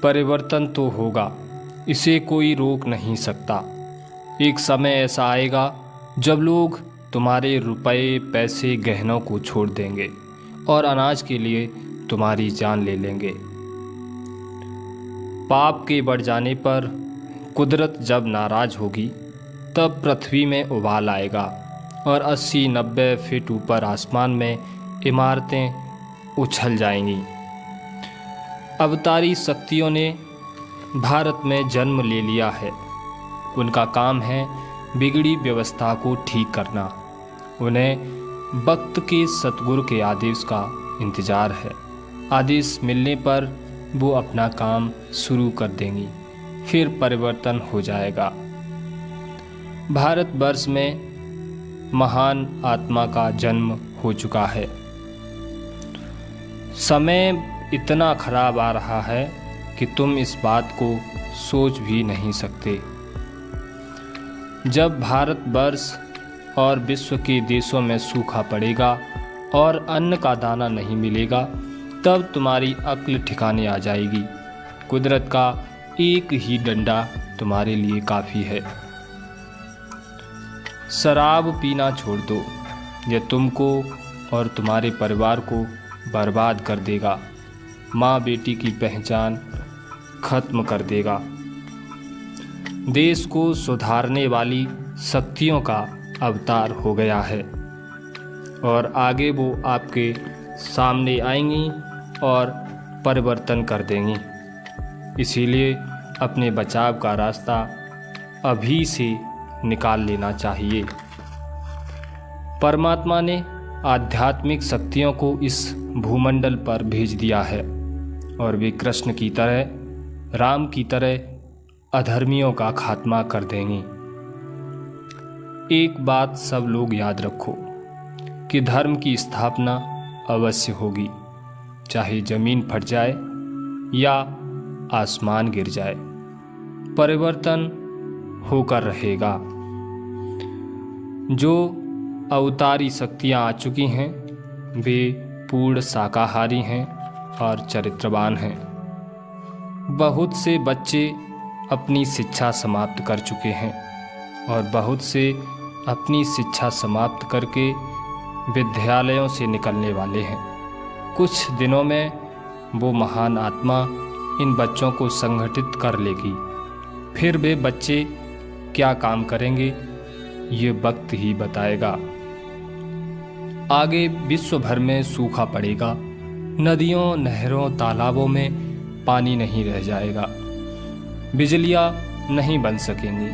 परिवर्तन तो होगा, इसे कोई रोक नहीं सकता। एक समय ऐसा आएगा जब लोग तुम्हारे रुपए, पैसे, गहनों को छोड़ देंगे और अनाज के लिए तुम्हारी जान ले लेंगे। पाप के बढ़ जाने पर कुदरत जब नाराज होगी तब पृथ्वी में उबाल आएगा और 80-90 फीट ऊपर आसमान में इमारतें उछल जाएंगी। अवतारी शक्तियों ने भारत में जन्म ले लिया है। उनका काम है बिगड़ी व्यवस्था को ठीक करना। उन्हें वक्त के सतगुरु के आदेश का इंतज़ार है। आदेश मिलने पर वो अपना काम शुरू कर देंगी, फिर परिवर्तन हो जाएगा। भारतवर्ष में महान आत्मा का जन्म हो चुका है। समय इतना खराब आ रहा है कि तुम इस बात को सोच भी नहीं सकते। जब भारतवर्ष और विश्व के देशों में सूखा पड़ेगा और अन्न का दाना नहीं मिलेगा, तब तुम्हारी अक्ल ठिकाने आ जाएगी। कुदरत का एक ही डंडा तुम्हारे लिए काफ़ी है। शराब पीना छोड़ दो, यह तुमको और तुम्हारे परिवार को बर्बाद कर देगा। माँ बेटी की पहचान खत्म कर देगा। देश को सुधारने वाली शक्तियों का अवतार हो गया है और आगे वो आपके सामने आएंगी और परिवर्तन कर देंगी। इसीलिए अपने बचाव का रास्ता अभी से निकाल लेना चाहिए। परमात्मा ने आध्यात्मिक शक्तियों को इस भूमंडल पर भेज दिया है और वे कृष्ण की तरह, राम की तरह अधर्मियों का खात्मा कर देंगी। एक बात सब लोग याद रखो कि धर्म की स्थापना अवश्य होगी, चाहे जमीन फट जाए या आसमान गिर जाए, परिवर्तन होकर रहेगा। जो अवतारी शक्तियाँ आ चुकी हैं वे पूर्ण शाकाहारी हैं और चरित्रवान हैं। बहुत से बच्चे अपनी शिक्षा समाप्त कर चुके हैं और बहुत से अपनी शिक्षा समाप्त करके विद्यालयों से निकलने वाले हैं। कुछ दिनों में वो महान आत्मा इन बच्चों को संगठित कर लेगी। फिर वे बच्चे क्या काम करेंगे ये वक्त ही बताएगा। आगे विश्व भर में सूखा पड़ेगा। नदियों, नहरों, तालाबों में पानी नहीं रह जाएगा। बिजलियाँ नहीं बन सकेंगी।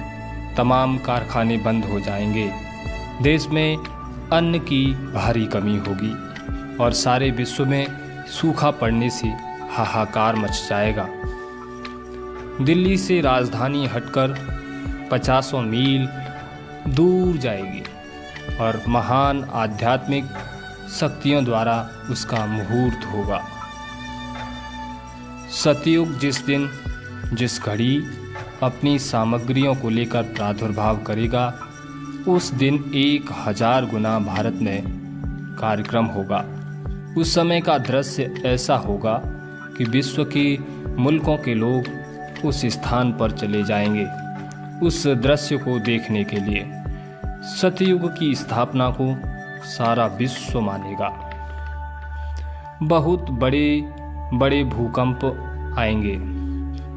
तमाम कारखाने बंद हो जाएंगे। देश में अन्न की भारी कमी होगी और सारे विश्व में सूखा पड़ने से हाहाकार मच जाएगा। दिल्ली से राजधानी हटकर 50 मील दूर जाएगी और महान आध्यात्मिक शक्तियों द्वारा उसका मुहूर्त होगा। सतयुग जिस दिन, जिस घड़ी अपनी सामग्रियों को लेकर प्रादुर्भाव करेगा, उस दिन 1000 गुना भारत में कार्यक्रम होगा। उस समय का दृश्य ऐसा होगा कि विश्व के मुल्कों के लोग उस स्थान पर चले जाएंगे उस दृश्य को देखने के लिए। सतयुग की स्थापना को सारा विश्व मानेगा। बहुत बड़े बड़े भूकंप आएंगे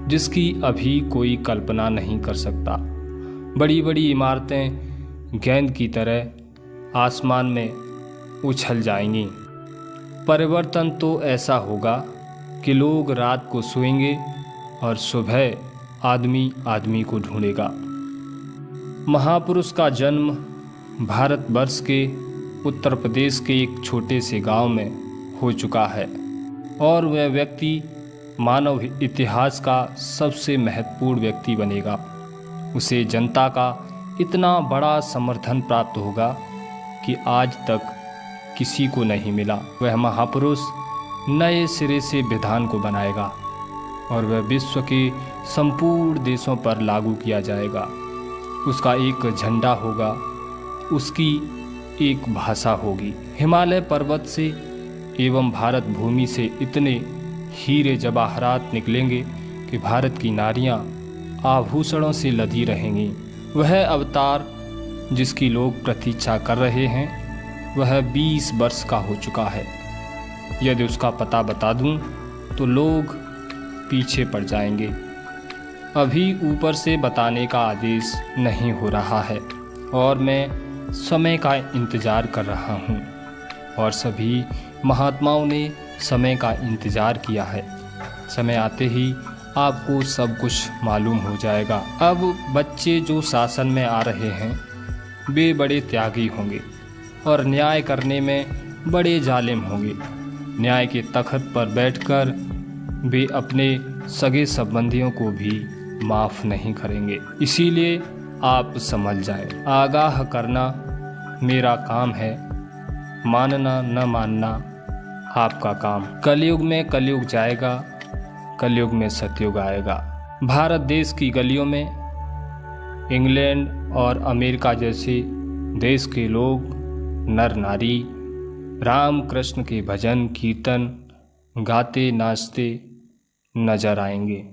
जिसकी अभी कोई कल्पना नहीं कर सकता। बड़ी बड़ी इमारतें गेंद की तरह आसमान में उछल जाएंगी। परिवर्तन तो ऐसा होगा कि लोग रात को सोएंगे और सुबह आदमी आदमी को ढूंढेगा। महापुरुष का जन्म भारतवर्ष के उत्तर प्रदेश के एक छोटे से गांव में हो चुका है और वह व्यक्ति मानव इतिहास का सबसे महत्वपूर्ण व्यक्ति बनेगा। उसे जनता का इतना बड़ा समर्थन प्राप्त होगा कि आज तक किसी को नहीं मिला। वह महापुरुष नए सिरे से विधान को बनाएगा और वह विश्व के संपूर्ण देशों पर लागू किया जाएगा। उसका एक झंडा होगा, उसकी एक भाषा होगी। हिमालय पर्वत से एवं भारत भूमि से इतने हीरे जवाहरात निकलेंगे कि भारत की नारियां आभूषणों से लदी रहेंगी। वह अवतार जिसकी लोग प्रतीक्षा कर रहे हैं वह 20 वर्ष का हो चुका है। यदि उसका पता बता दूं तो लोग पीछे पड़ जाएंगे। अभी ऊपर से बताने का आदेश नहीं हो रहा है और मैं समय का इंतज़ार कर रहा हूँ और सभी महात्माओं ने समय का इंतज़ार किया है। समय आते ही आपको सब कुछ मालूम हो जाएगा। अब बच्चे जो शासन में आ रहे हैं वे बड़े त्यागी होंगे और न्याय करने में बड़े जालिम होंगे। न्याय के तख्त पर बैठकर वे अपने सगे संबंधियों को भी माफ़ नहीं करेंगे। इसीलिए आप समझ जाएं, आगाह करना मेरा काम है, मानना न मानना आपका काम। कलयुग में कलयुग जाएगा, कलयुग में सतयुग आएगा। भारत देश की गलियों में इंग्लैंड और अमेरिका जैसे देश के लोग नर नारी राम कृष्ण के भजन कीर्तन गाते नाचते नजर आएंगे।